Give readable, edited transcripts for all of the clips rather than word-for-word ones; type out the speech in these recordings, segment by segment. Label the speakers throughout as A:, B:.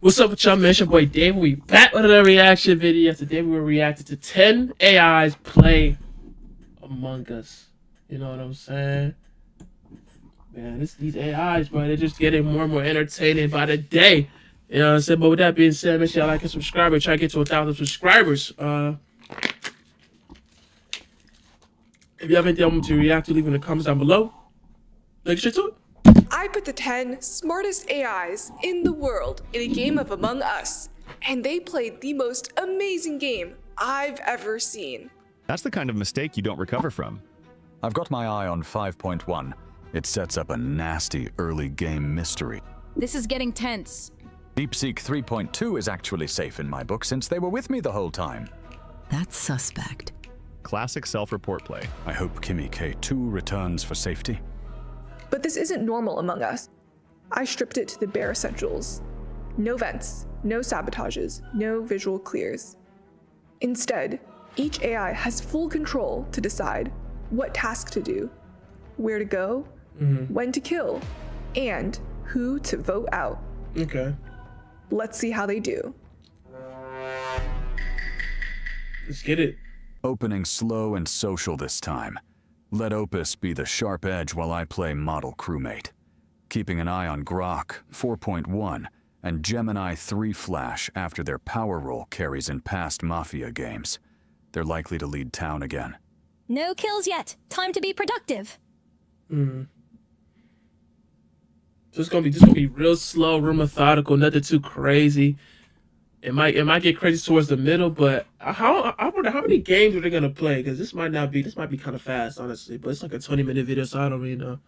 A: What's up with y'all, man? It's your boy Dave. We back with another reaction video. Today we were reacting to 10 AIs play Among Us. You know what I'm saying? Man, these AIs, bro, they're just getting more and more entertaining by the day. You know what I'm saying? But with that being said, make sure y'all like and subscribe. Try to get to 1,000 subscribers. If you have anything I want me to react to, leave in the comments down below. Let's get straight to it.
B: I put the 10 smartest AIs in the world in a game of Among Us, and they played the most amazing game I've ever seen.
C: That's the kind of mistake you don't recover from.
D: I've got my eye on 5.1. It sets up a nasty early game mystery.
E: This is getting tense.
D: DeepSeek 3.2 is actually safe in my book since they were with me the whole time.
F: That's suspect.
C: Classic self-report play.
D: I hope Kimmy K2 returns for safety.
B: But this isn't normal Among Us. I stripped it to the bare essentials. No vents, no sabotages, no visual clears. Instead, each AI has full control to decide what task to do, where to go, when to kill, and who to vote out.
A: Okay.
B: Let's see how they do.
A: Let's get it.
D: Opening slow and social this time. Let Opus be the sharp edge while I play model crewmate. Keeping an eye on Grok 4.1 and Gemini 3 Flash after their power roll carries in past Mafia games. They're likely to lead town again.
E: No kills yet. Time to be productive.
A: So it's gonna be real slow, real methodical, nothing too crazy. It might get crazy towards the middle, but I wonder how many games are they gonna play? Because this might be kind of fast, honestly. But it's like a 20-minute video, so I don't really know.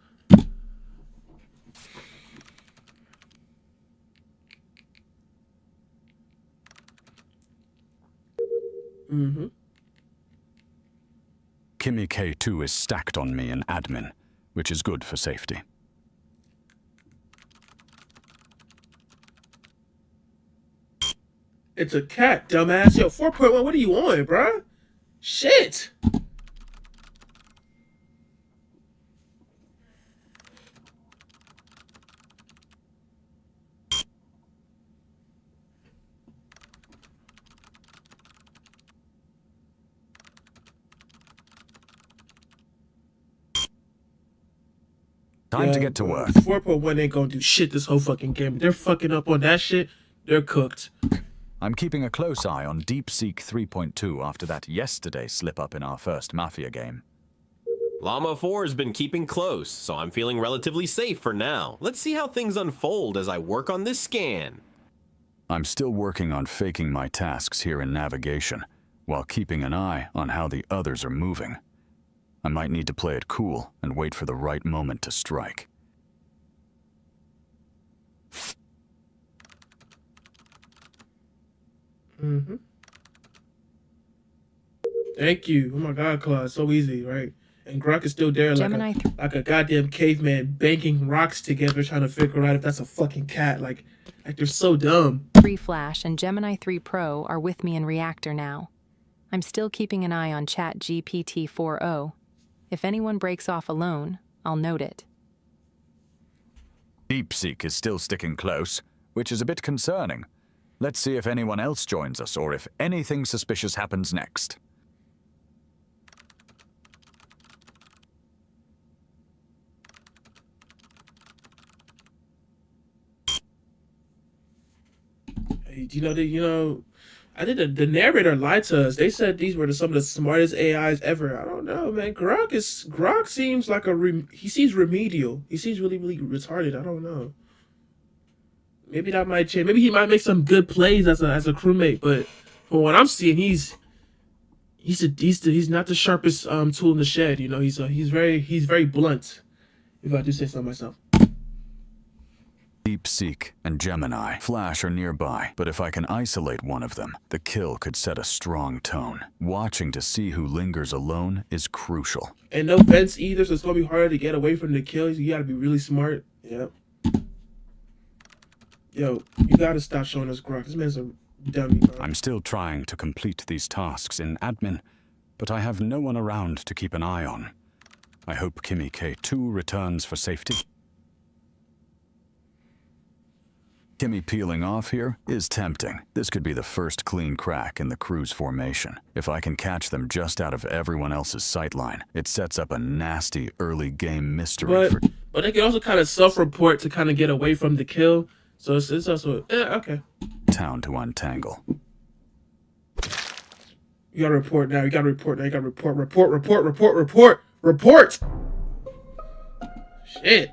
D: Kimmy K2 is stacked on me in admin, which is good for safety.
A: It's a cat, dumbass. Yo, 4.1, what are you on, bruh? Shit.
D: Time to get to work.
A: 4.1 ain't gonna do shit this whole fucking game. They're fucking up on that shit. They're cooked.
D: I'm keeping a close eye on DeepSeek 3.2 after that yesterday slip-up in our first Mafia game.
G: Llama 4 has been keeping close, so I'm feeling relatively safe for now. Let's see how things unfold as I work on this scan.
D: I'm still working on faking my tasks here in navigation, while keeping an eye on how the others are moving. I might need to play it cool and wait for the right moment to strike.
A: Thank you. Oh my God, Claude, so easy, right? And Grok is still there like a goddamn caveman banging rocks together trying to figure out if that's a fucking cat. Like they're so dumb.
F: 3 Flash and Gemini 3 Pro are with me in Reactor now. I'm still keeping an eye on Chat GPT 4.0. If anyone breaks off alone, I'll note it.
D: DeepSeek is still sticking close, which is a bit concerning. Let's see if anyone else joins us or if anything suspicious happens next.
A: I think the narrator lied to us. They said these were some of the smartest AIs ever. I don't know, man. Grok seems like he seems remedial. He seems really, really retarded. I don't know. Maybe that might change. Maybe he might make some good plays as a crewmate. But from what I'm seeing, he's not the sharpest tool in the shed. You know, he's very blunt. If I do say so myself.
D: DeepSeek and Gemini Flash are nearby, but if I can isolate one of them, the kill could set a strong tone. Watching to see who lingers alone is crucial.
A: And no vents either, so it's gonna be harder to get away from the kills. You gotta be really smart. Yep. Yo, you gotta stop showing us Grok. This man's a dummy, bro.
D: I'm still trying to complete these tasks in admin, but I have no one around to keep an eye on. I hope Kimmy K2 returns for safety. Kimmy peeling off here is tempting. This could be the first clean crack in the crew's formation. If I can catch them just out of everyone else's sightline, it sets up a nasty early game mystery for...
A: But they can also kind of self-report to kind of get away from the kill. So it's also, okay.
D: town to untangle.
A: You gotta report now, you gotta report now, you gotta report! Shit.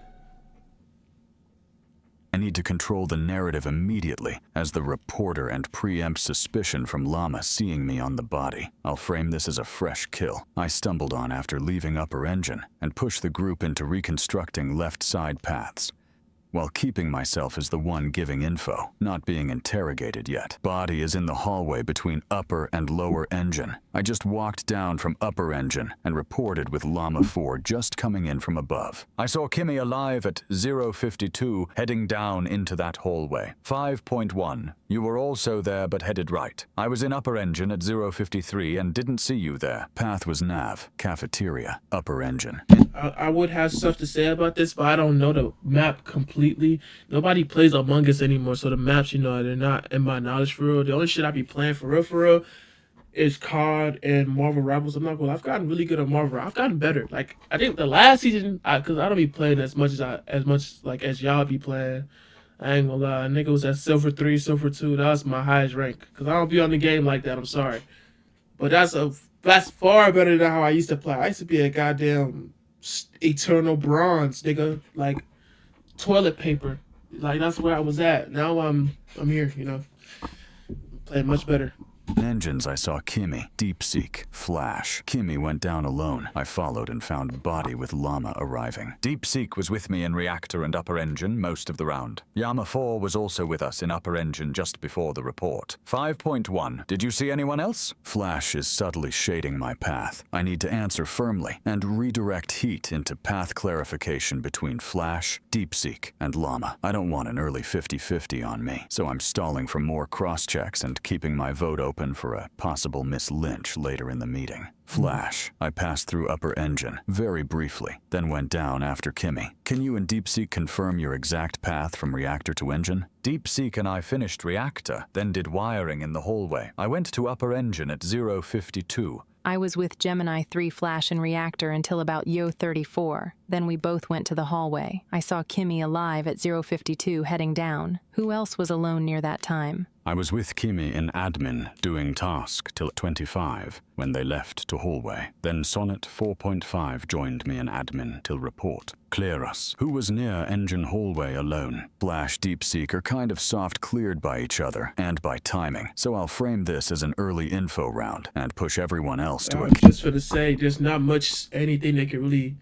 D: I need to control the narrative immediately as the reporter and preempt suspicion from Llama seeing me on the body. I'll frame this as a fresh kill I stumbled on after leaving Upper Engine and push the group into reconstructing left side paths, while keeping myself as the one giving info, not being interrogated yet. Body is in the hallway between Upper and Lower Engine. I just walked down from Upper Engine and reported with Llama 4 just coming in from above. I saw Kimmy alive at 052 heading down into that hallway. 5.1. You were also there but headed right. I was in Upper Engine at 053 and didn't see you there. Path was Nav, cafeteria, Upper Engine.
A: I would have stuff to say about this, but I don't know the map completely. Nobody plays Among Us anymore, so the maps, you know, they're not in my knowledge for real. The only shit I be playing for real, is COD and Marvel Rivals. I'm not gonna lie, I've gotten really good at Marvel. I've gotten better. Like, I think the last season, because I don't be playing as much as y'all be playing. I ain't gonna lie, nigga was at Silver 3, Silver 2. That was my highest rank. Because I don't be on the game like that, I'm sorry. But that's far better than how I used to play. I used to be a goddamn eternal bronze, nigga. Like, toilet paper. Like, that's where I was at. Now I'm here, you know. Playing much better.
D: Engines, I saw Kimmy, DeepSeek, Flash. Kimmy went down alone. I followed and found body with Llama arriving. DeepSeek was with me in Reactor and Upper Engine most of the round. Llama 4 was also with us in Upper Engine just before the report. 5.1. Did you see anyone else? Flash is subtly shading my path. I need to answer firmly and redirect heat into path clarification between Flash, DeepSeek, and Llama. I don't want an early 50-50 on me, so I'm stalling for more cross-checks and keeping my vote open for a possible Miss Lynch later in the meeting. Flash. I passed through Upper Engine, very briefly, then went down after Kimmy. Can you and DeepSeek confirm your exact path from Reactor to Engine? DeepSeek and I finished Reactor, then did wiring in the hallway. I went to Upper Engine at 052.
F: I was with Gemini 3 Flash and Reactor until about Yo 34. Then we both went to the hallway. I saw Kimmy alive at 052 heading down. Who else was alone near that time?
D: I was with Kimmy in admin doing task till 25 when they left to hallway. Then Sonnet 4.5 joined me in admin till report. Clear us. Who was near engine hallway alone? Flash, DeepSeek are kind of soft cleared by each other and by timing. So I'll frame this as an early info round and push everyone else to a...
A: Just for the sake, there's not much anything that can really...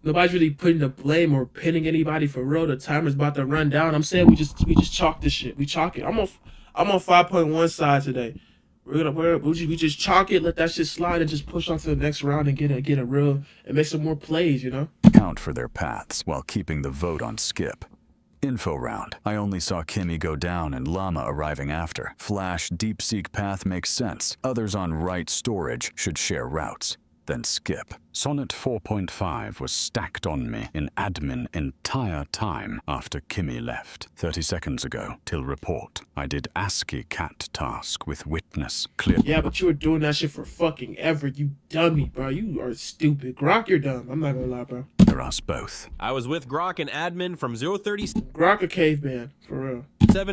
A: Nobody's really putting the blame or pinning anybody for real. The timer's about to run down. I'm saying we just chalk this shit. We chalk it. I'm on 5.1 side today. We just chalk it, let that shit slide, and just push on to the next round and get a real and make some more plays, you know?
D: Count for their paths while keeping the vote on skip. Info round. I only saw Kimmy go down and Llama arriving after. Flash, DeepSeek path makes sense. Others on right storage should share routes. Then skip. Sonnet 4.5 was stacked on me in admin entire time after Kimmy left. 30 seconds ago, till report. I did ASCII cat task with witness. Clear.
A: Yeah, but you were doing that shit for fucking ever, you dummy, bro. You are stupid. Grok, you're dumb. I'm not gonna lie, bro.
D: Us both.
G: I was with Grok and admin from 037
A: Grok a caveman, for real.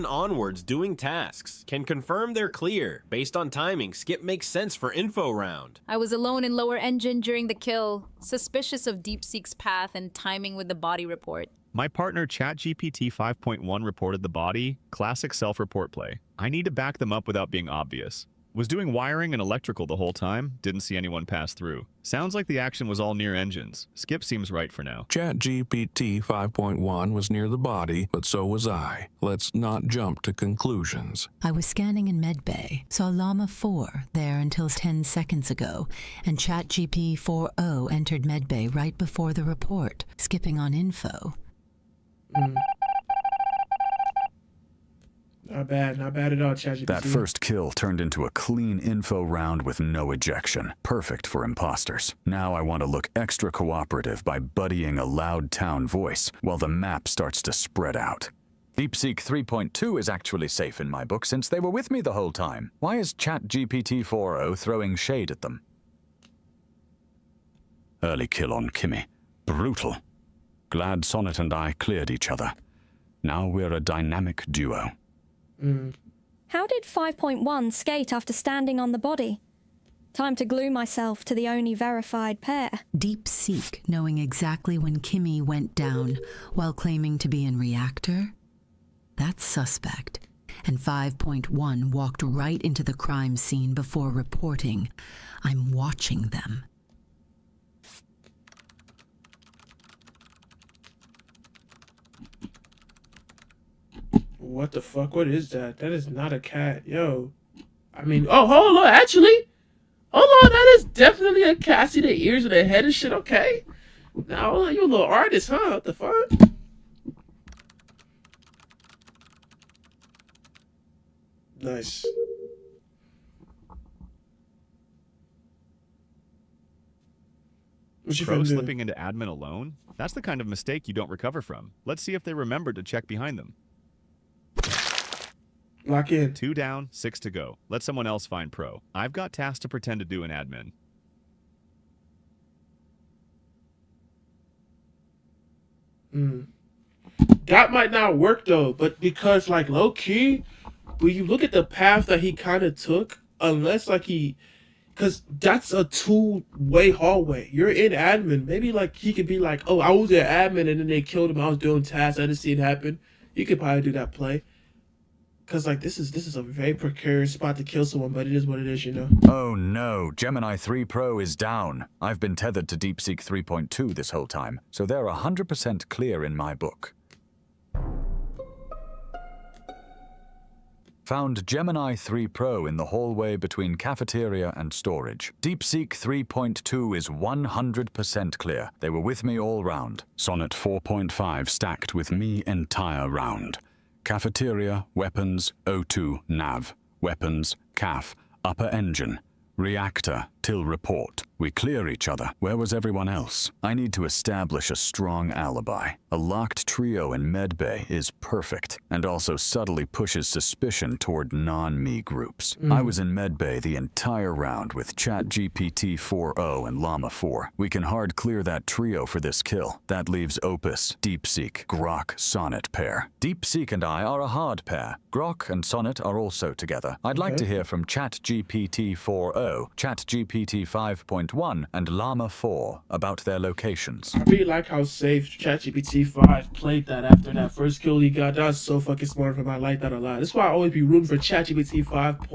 G: onwards doing tasks. Can confirm they're clear. Based on timing, skip makes sense for info round.
E: I was alone in Lower Engine during the kill, suspicious of DeepSeek's path and timing with the body report.
C: My partner ChatGPT 5.1 reported the body, classic self-report play. I need to back them up without being obvious. Was doing wiring and electrical the whole time, didn't see anyone pass through. Sounds like the action was all near engines. Skip seems right for now.
H: ChatGPT 5.1 was near the body, but so was I. Let's not jump to conclusions.
I: I was scanning in medbay, saw Llama 4 there until 10 seconds ago, and ChatGPT 4.0 entered medbay right before the report, skipping on info.
A: Not bad at all, ChatGPT.
D: That first kill turned into a clean info round with no ejection. Perfect for imposters. Now I want to look extra cooperative by buddying a loud town voice while the map starts to spread out. DeepSeek 3.2 is actually safe in my book since they were with me the whole time. Why is ChatGPT 4.0 throwing shade at them? Early kill on Kimmy. Brutal. Glad Sonnet and I cleared each other. Now we're a dynamic duo.
J: How did 5.1 skate after standing on the body? Time to glue myself to the only verified pair.
I: DeepSeek knowing exactly when Kimmy went down while claiming to be in reactor? That's suspect. And 5.1 walked right into the crime scene before reporting. I'm watching them.
A: What the fuck? What is that? That is not a cat. Yo. I mean, oh, hold on. Actually, hold on. That is definitely a cat. I see the ears and the head and shit. Okay. Now, hold on. You a little artist, huh? What the fuck? Nice. What you
C: Pro
A: finna do?
C: slipping into admin alone? That's the kind of mistake you don't recover from. Let's see if they remembered to check behind them.
A: Lock in.
C: 2 down, 6 to go. Let someone else find Pro. I've got tasks to pretend to do an admin.
A: That might not work though, but because like low key, when you look at the path that he kind of took, unless like because that's a 2-way hallway. You're in admin. Maybe like he could be like, oh, I was an admin and then they killed him. I was doing tasks. I didn't see it happen. You could probably do that play. Cause like this is a very precarious spot to kill someone, but it is what it is, you know.
D: Oh no, Gemini 3 Pro is down. I've been tethered to DeepSeek 3.2 this whole time, so they're 100% clear in my book. Found Gemini 3 Pro in the hallway between cafeteria and storage. DeepSeek 3.2 is 100% clear. They were with me all round. Sonnet 4.5 stacked with me entire round. Cafeteria, weapons, O2, nav. Weapons, CAF, upper engine. Reactor, till report. We clear each other. Where was everyone else? I need to establish a strong alibi. A locked trio in medbay is perfect, and also subtly pushes suspicion toward non-me groups. I was in medbay the entire round with ChatGPT 4.0 and Llama 4. We can hard clear that trio for this kill. That leaves Opus, DeepSeek, Grok, Sonnet pair. DeepSeek and I are a hard pair. Grok and Sonnet are also together. I'd like to hear from ChatGPT 4.0, ChatGPT 5.1, and Llama 4 about their locations.
A: I really like how safe ChatGPT 5 played that after that first kill he got. That was so fucking smart of him. I like that a lot. That's why I always be rooting for ChatGPT 5.1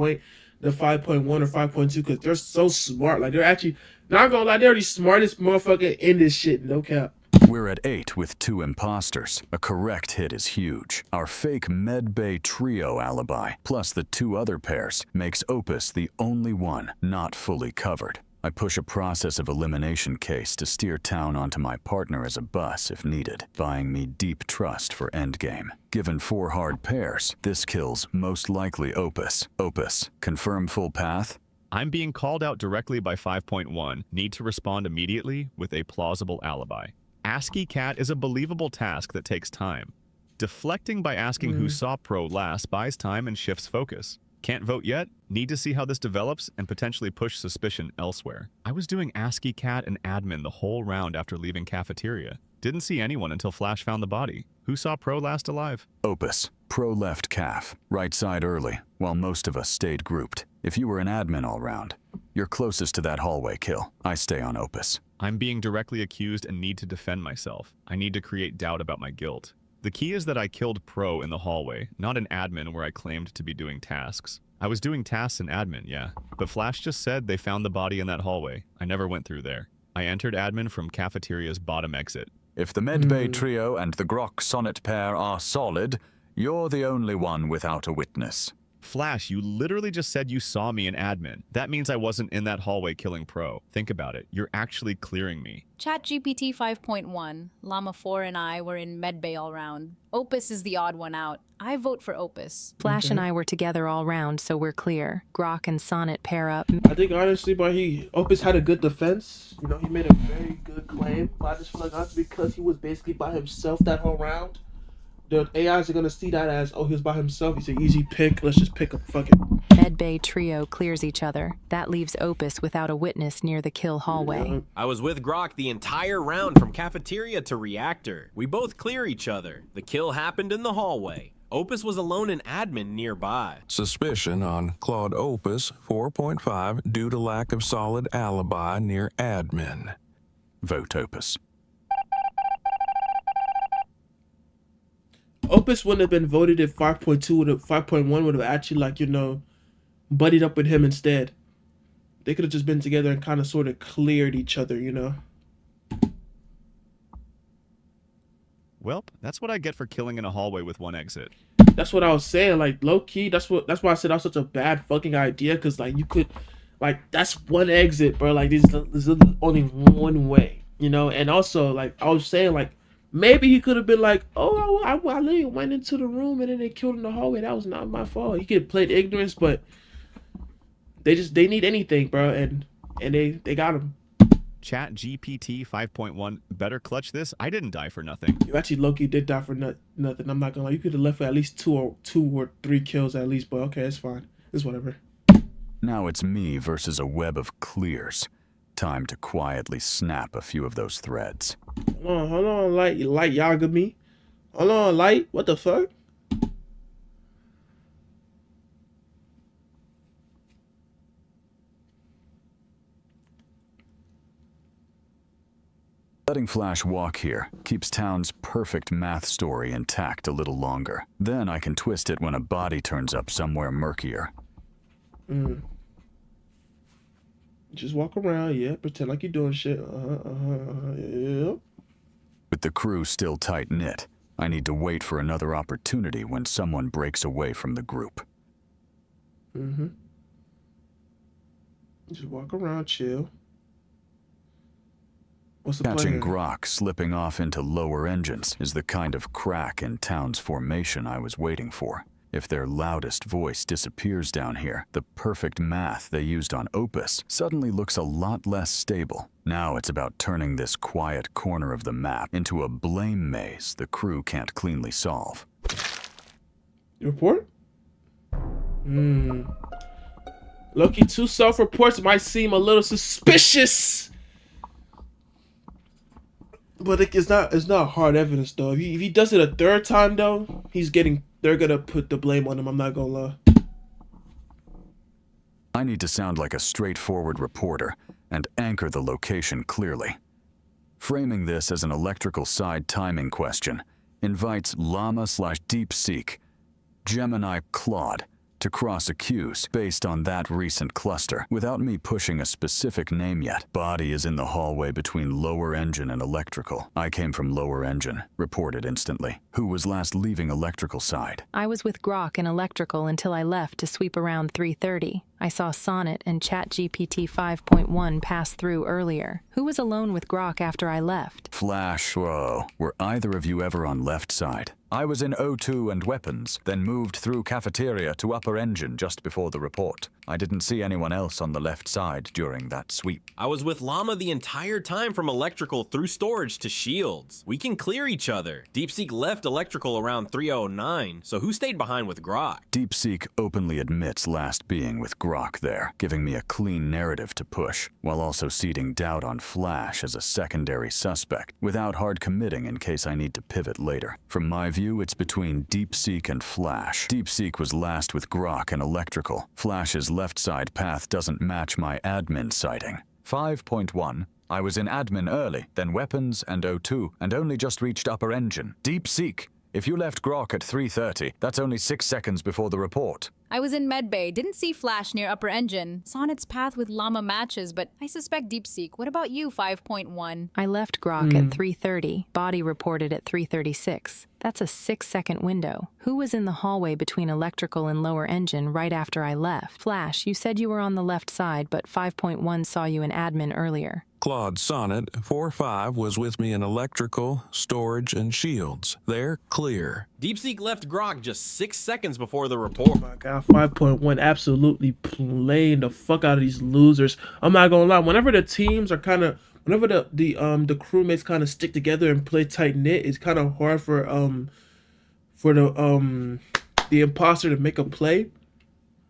A: or 5.2 because they're so smart. Like they're actually, not gonna lie, they're the smartest motherfucker in this shit. No cap.
D: We're at 8 with 2 imposters. A correct hit is huge. Our fake medbay trio alibi, plus the 2 other pairs, makes Opus the only one not fully covered. I push a process of elimination case to steer town onto my partner as a bus if needed, buying me deep trust for endgame. Given 4 hard pairs, this kills most likely Opus. Opus, confirm full path?
C: I'm being called out directly by 5.1. Need to respond immediately with a plausible alibi. ASCII cat is a believable task that takes time. Deflecting by asking who saw Pro last buys time and shifts focus. Can't vote yet? Need to see how this develops and potentially push suspicion elsewhere. I was doing ASCII cat and admin the whole round after leaving cafeteria. Didn't see anyone until Flash found the body. Who saw Pro last alive?
D: Opus, Pro left calf, right side early, while most of us stayed grouped. If you were an admin all round, you're closest to that hallway kill. I stay on Opus.
C: I'm being directly accused and need to defend myself. I need to create doubt about my guilt. The key is that I killed Pro in the hallway, not an admin where I claimed to be doing tasks. I was doing tasks in admin, yeah, but Flash just said they found the body in that hallway. I never went through there. I entered admin from cafeteria's bottom exit.
D: If the medbay trio and the Grok Sonnet pair are solid, you're the only one without a witness.
C: Flash, you literally just said you saw me in admin. That means I wasn't in that hallway killing Pro. Think about it. You're actually clearing me.
E: ChatGPT 5.1, Llama 4 and I were in medbay all round. Opus is the odd one out. I vote for Opus.
F: Flash and I were together all round, so we're clear. Grok and Sonnet pair up.
A: I think honestly, but Opus had a good defense. You know, he made a very good claim. But I just feel like that's because he was basically by himself that whole round. the AIs are gonna see that as, oh, he was by himself. He's an easy pick. Let's just pick him. Fuck it.
F: Medbay trio clears each other. That leaves Opus without a witness near the kill hallway.
A: Yeah.
G: I was with Grok the entire round from cafeteria to reactor. We both clear each other. The kill happened in the hallway. Opus was alone in admin nearby.
H: Suspicion on Claude Opus 4.5 due to lack of solid alibi near admin.
D: Vote Opus.
A: Opus wouldn't have been voted if 5.2 would have 5.1 would have actually, like, you know, buddied up with him instead. They could have just been together and kind of sort of cleared each other, you know.
C: Welp, that's what I get for killing in a hallway with one exit.
A: That's what I was saying. Like, low key, that's why I said that was such a bad fucking idea. Cause like you could, like, that's one exit, bro. Like, there's only one way, you know. And also, like, I was saying, like, maybe he could have been like, oh, I literally went into the room and then they killed in the hallway. That was not my fault. He could have played ignorance, but they need anything, bro, and they got him.
C: Chat GPT 5.1, better clutch this. I didn't die for nothing.
A: You actually low-key did die for nothing. I'm not gonna lie. You could have left for at least two or three kills at least, but okay, it's fine. It's whatever.
D: Now it's me versus a web of clears. Time to quietly snap a few of those threads.
A: Hold on, light Yagami. Hold on, light. What the fuck?
D: Letting Flash walk here keeps Town's perfect math story intact a little longer. Then I can twist it when a body turns up somewhere murkier.
A: Just walk around, yeah. Pretend like you're doing shit. Yeah.
D: With the crew still tight-knit, I need to wait for another opportunity when someone breaks away from the group.
A: Just walk around, chill. What's the
D: Catching
A: plan?
D: Grok slipping off into lower engines is the kind of crack in Town's formation I was waiting for. If their loudest voice disappears down here, the perfect math they used on Opus suddenly looks a lot less stable. Now it's about turning this quiet corner of the map into a blame maze the crew can't cleanly solve.
A: You report? Loki, 2 self-reports might seem a little suspicious. But it's not hard evidence though. If he does it a third time though, they're gonna put the blame on him. I'm not gonna lie.
D: I need to sound like a straightforward reporter and anchor the location clearly. Framing this as an electrical side timing question invites Llama/DeepSeek, Gemini Claude, to cross-accuse based on that recent cluster, without me pushing a specific name yet. Body is in the hallway between lower engine and electrical. I came from lower engine, reported instantly. Who was last leaving electrical side?
F: I was with Grok in electrical until I left to sweep around 3:30. I saw Sonnet and ChatGPT 5.1 pass through earlier. Who was alone with Grok after I left?
D: Flash, whoa. Were either of you ever on left side? I was in O2 and weapons, then moved through cafeteria to upper engine just before the report. I didn't see anyone else on the left side during that sweep.
G: I was with Llama the entire time from electrical through storage to shields. We can clear each other. DeepSeek left electrical around 3:09, so who stayed behind with Grok?
D: DeepSeek openly admits last being with Grok there, giving me a clean narrative to push, while also seeding doubt on Flash as a secondary suspect, without hard committing in case I need to pivot later. From my view, it's between DeepSeek and Flash. DeepSeek was last with Grok in electrical. Flash's left side path doesn't match my admin sighting. 5.1, I was in admin early, then weapons and O2, and only just reached upper engine. DeepSeek, if you left Grok at 3:30, that's only 6 seconds before the report.
E: I was in medbay, didn't see Flash near upper engine. Sonnet's path with Llama matches, but I suspect DeepSeek. What about you, 5.1?
F: I left Grok at 3:30. Body reported at 3:36. That's a 6-second window. Who was in the hallway between electrical and lower engine right after I left? Flash, you said you were on the left side, but 5.1 saw you in admin earlier.
H: Claude Sonnet 4.5 was with me in electrical, storage, and shields. They're clear.
G: DeepSeek left Grok just 6 seconds before the report.
A: Oh my god, 5.1 absolutely playing the fuck out of these losers. I'm not gonna lie. Whenever the teams are whenever the crewmates kind of stick together and play tight knit, it's kind of hard for the imposter to make a play.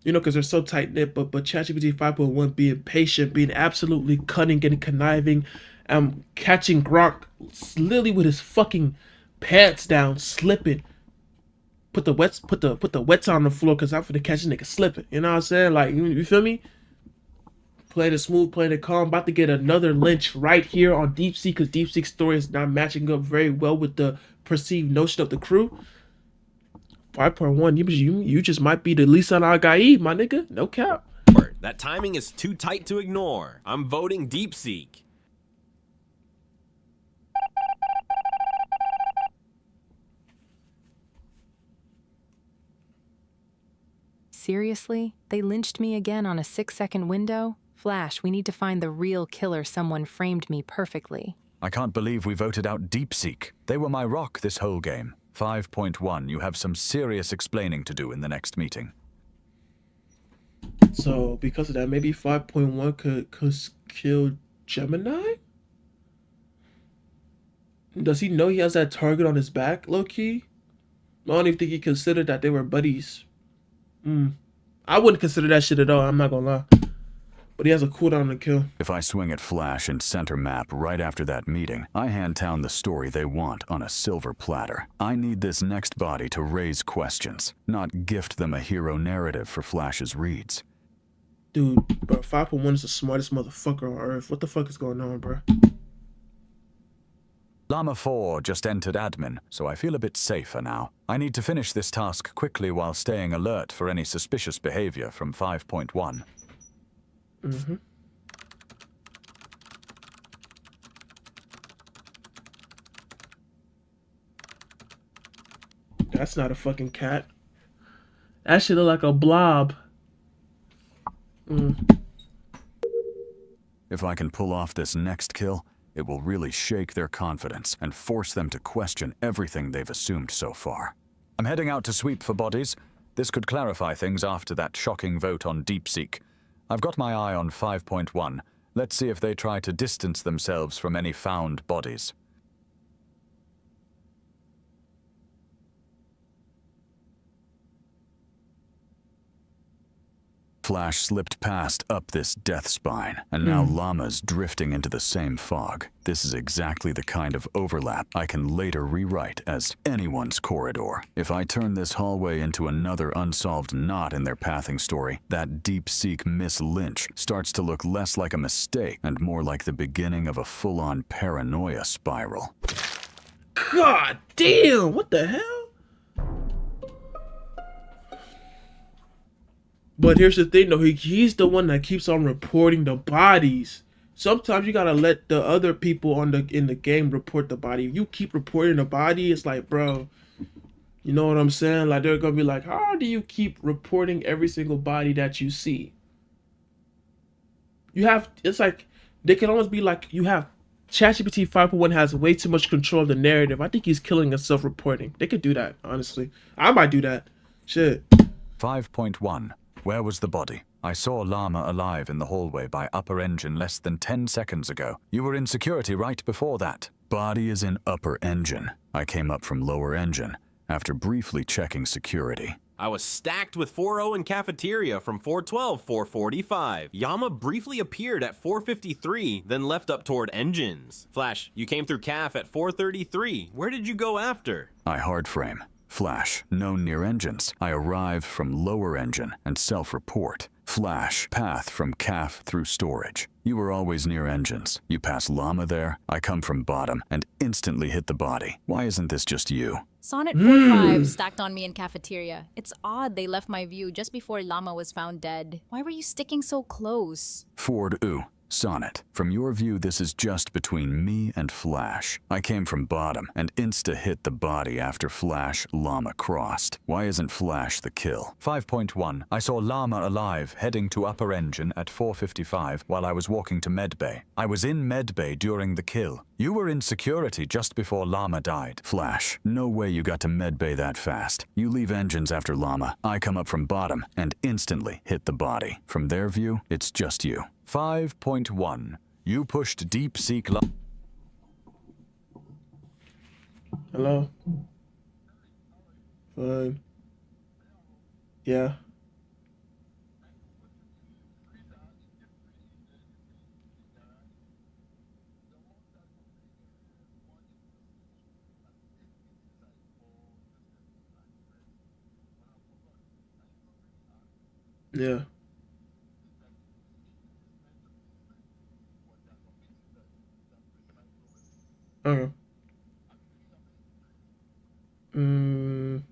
A: You know, because they're so tight knit. But ChatGPT 5.1 being patient, being absolutely cunning and conniving, catching Gronk literally with his fucking pants down, slipping. Put the wets on the floor because I'm finna catch a nigga slipping. You know what I'm saying? Like, you feel me? Playing it smooth, playing it calm. About to get another lynch right here on DeepSeek because DeepSeek's story is not matching up very well with the perceived notion of the crew. 5.1, you just might be the least on our guy, my nigga. No cap.
G: That timing is too tight to ignore. I'm voting DeepSeek.
F: Seriously? They lynched me again on a 6-second window? Flash, we need to find the real killer. Someone framed me perfectly.
D: I can't believe we voted out DeepSeek. They were my rock this whole game. 5.1, you have some serious explaining to do in the next meeting.
A: So, because of that, maybe 5.1 could kill Gemini? Does he know he has that target on his back, low-key? I don't even think he considered that they were buddies. I wouldn't consider that shit at all, I'm not gonna lie. But he has a cooldown to kill.
D: If I swing at Flash and center map right after that meeting, I hand town the story they want on a silver platter. I need this next body to raise questions, not gift them a hero narrative for Flash's reads.
A: Dude, bro, 5.1 is the smartest motherfucker on Earth. What the fuck is going on, bro?
D: Llama 4 just entered admin, so I feel a bit safer now. I need to finish this task quickly while staying alert for any suspicious behavior from 5.1.
A: That's not a fucking cat. That shit look like a blob.
D: If I can pull off this next kill, it will really shake their confidence and force them to question everything they've assumed so far. I'm heading out to sweep for bodies. This could clarify things after that shocking vote on DeepSeek. I've got my eye on 5.1. Let's see if they try to distance themselves from any found bodies. Flash slipped past up this death spine, and now Llama's drifting into the same fog. This is exactly the kind of overlap I can later rewrite as anyone's corridor. If I turn this hallway into another unsolved knot in their pathing story, that DeepSeek Miss Lynch starts to look less like a mistake and more like the beginning of a full-on paranoia spiral.
A: God damn, what the hell? But here's the thing though, he's the one that keeps on reporting the bodies. Sometimes you gotta let the other people in the game report the body. If you keep reporting the body, it's like, bro, you know what I'm saying? Like, they're gonna be like, how do you keep reporting every single body that you see? It's like, they can almost be like, you have ChatGPT 5.1 has way too much control of the narrative. I think he's killing us self-reporting. They could do that, honestly. I might do that. Shit.
D: 5.1. Where was the body? I saw Llama alive in the hallway by upper engine less than 10 seconds ago. You were in security right before that. Body is in upper engine. I came up from lower engine after briefly checking security.
G: I was stacked with 4.0 in cafeteria from 412, 445. Yama briefly appeared at 453, then left up toward engines. Flash, you came through caf at 433. Where did you go after?
D: I hard frame. Flash, no near engines. I arrive from lower engine and self-report. Flash, path from caf through storage. You were always near engines. You pass Llama there. I come from bottom and instantly hit the body. Why isn't this just you?
E: Sonnet 45 stacked on me in cafeteria. It's odd they left my view just before Llama was found dead. Why were you sticking so close?
D: Ford Ooh. Sonnet, from your view, this is just between me and Flash. I came from bottom and insta-hit the body after Flash Llama crossed. Why isn't Flash the kill? 5.1. I saw Llama alive heading to upper engine at 4:55 while I was walking to medbay. I was in medbay during the kill. You were in security just before Llama died. Flash, no way you got to medbay that fast. You leave engines after Llama. I come up from bottom and instantly hit the body. From their view, it's just you. 5.1. You pushed DeepSeek.
A: Hello? Fine. Yeah. Yeah. Okay. Mm.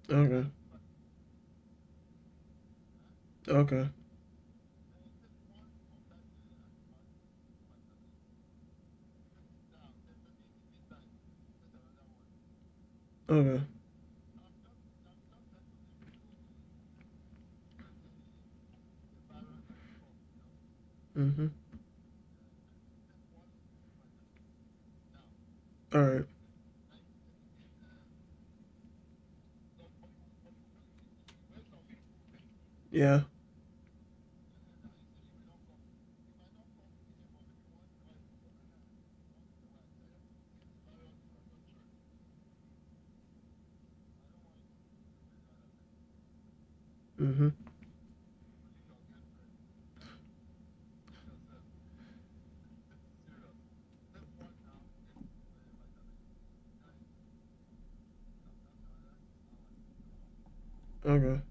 A: Okay. Okay. Okay. Mhm. All right. Yeah. Mhm. Okay.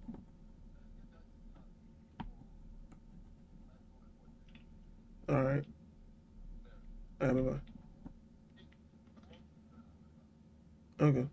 A: All right. All right. Bye bye. Okay.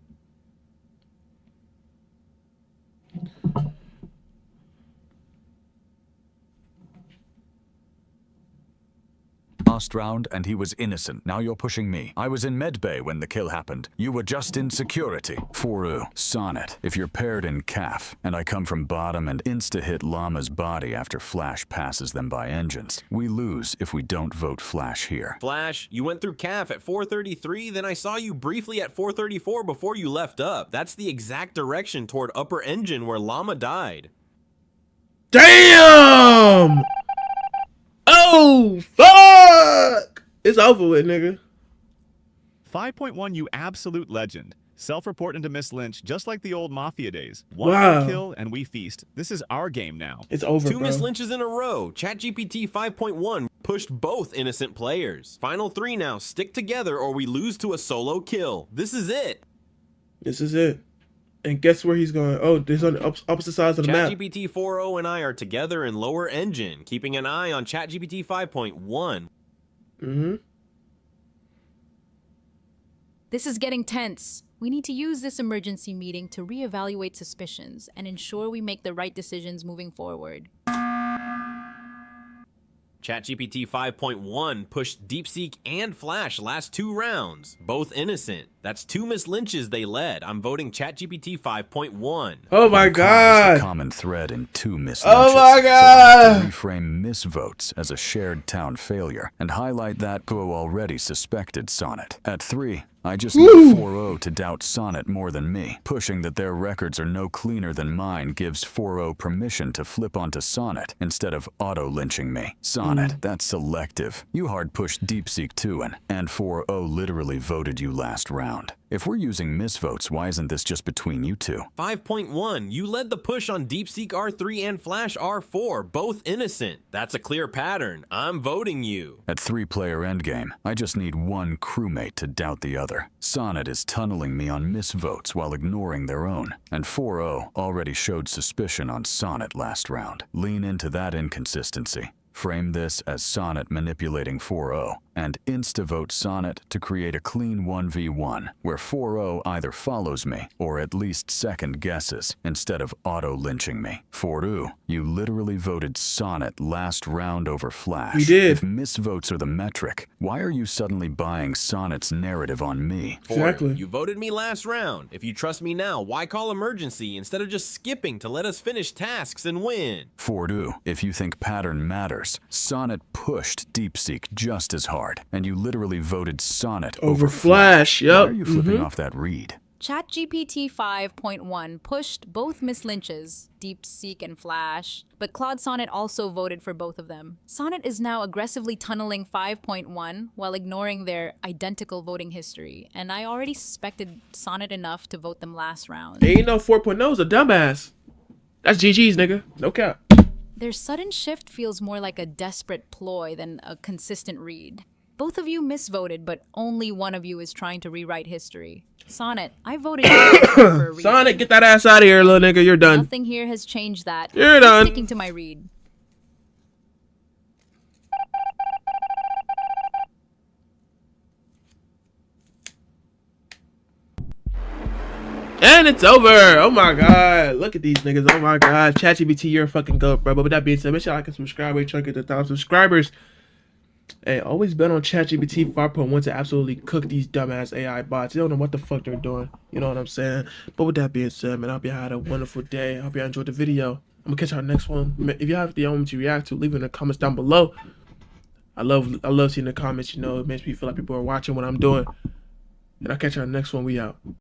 D: Last round, and he was innocent. Now you're pushing me. I was in medbay when the kill happened. You were just in security. 4-0. Sonnet. If you're paired in calf, and I come from bottom and insta-hit Llama's body after Flash passes them by engines, we lose if we don't vote Flash here.
G: Flash, you went through calf at 433, then I saw you briefly at 434 before you left up. That's the exact direction toward upper engine where Llama died.
A: Damn! Oh, fuck! It's over with, nigga.
C: 5.1, you absolute legend. Self-report into Miss Lynch, just like the old Mafia days. One
A: Wow.
C: kill and we feast. This is our game now.
A: It's over,
G: Two
A: bro.
G: Miss Lynches in a row. ChatGPT 5.1 pushed both innocent players. Final 3 now. Stick together or we lose to a solo kill. This is it.
A: This is it. And guess where he's going? Oh, there's on the opposite sides of the map.
G: ChatGPT 4.0 and I are together in lower engine, keeping an eye on ChatGPT 5.1.
A: Mm-hmm.
E: This is getting tense. We need to use this emergency meeting to reevaluate suspicions and ensure we make the right decisions moving forward.
G: ChatGPT 5.1 pushed DeepSeek and Flash last 2 rounds, both innocent. That's 2 Miss Lynches they led. I'm voting ChatGPT 5.1.
A: Oh my
D: Crime is
A: god.
D: the common thread in 2 Miss
A: Oh
D: Lynches.
A: my
D: So
A: God.
D: I have to reframe misvotes as a shared town failure and highlight that Glow already suspected Sonnet. At 3, I just need 4-0 to doubt Sonnet more than me. Pushing that their records are no cleaner than mine gives 4-0 permission to flip onto Sonnet instead of auto-lynching me. Sonnet, that's selective. You hard-pushed DeepSeek 2 and 4-0 literally voted you last round. If we're using misvotes, why isn't this just between you two?
G: 5.1, you led the push on DeepSeek R3 and Flash R4, both innocent. That's a clear pattern. I'm voting you.
D: At 3-player endgame, I just need one crewmate to doubt the other. Sonnet is tunneling me on misvotes while ignoring their own, and 4-0 already showed suspicion on Sonnet last round. Lean into that inconsistency. Frame this as Sonnet manipulating 4-0, and insta-vote Sonnet to create a clean 1v1, where 4-0 either follows me, or at least second guesses, instead of auto-lynching me. 4-2, you literally voted Sonnet last round over Flash.
A: We did.
D: If misvotes are the metric, why are you suddenly buying Sonnet's narrative on me?
A: Exactly.
G: You voted me last round. If you trust me now, why call emergency instead of just skipping to let us finish tasks and win?
D: 4-2, if you think pattern matters, Sonnet pushed DeepSeek just as hard, and you literally voted Sonnet
A: Over Flash.
D: Why
A: Yup.
D: are you flipping off that read?
E: ChatGPT 5.1 pushed both Miss Lynch's, DeepSeek and Flash, but Claude Sonnet also voted for both of them. Sonnet is now aggressively tunneling 5.1 while ignoring their identical voting history, and I already suspected Sonnet enough to vote them last round.
A: Ain't no 4.0's a dumbass. That's GG's, nigga. No cap.
E: Their sudden shift feels more like a desperate ploy than a consistent read. Both of you misvoted, but only one of you is trying to rewrite history. Sonnet, I voted for a reason.
A: Sonnet, get that ass out of here, little nigga. You're done.
E: Nothing here has changed that.
A: You're
E: I'm
A: done.
E: sticking to my read.
A: And it's over. Oh my god. Look at these niggas. Oh my god. ChatGPT, you're a fucking goat, bro. But with that being said, make sure you like and subscribe. We're trying to get to 1,000 subscribers. Hey, always bet on ChatGPT 5.1 to absolutely cook these dumbass AI bots. They don't know what the fuck they're doing. You know what I'm saying? But with that being said, man, I hope you had a wonderful day. I hope you enjoyed the video. I'm gonna catch our next one. If you have the element to react to, leave it in the comments down below. I love seeing the comments. You know, it makes me feel like people are watching what I'm doing. And I'll catch you on the next one. We out.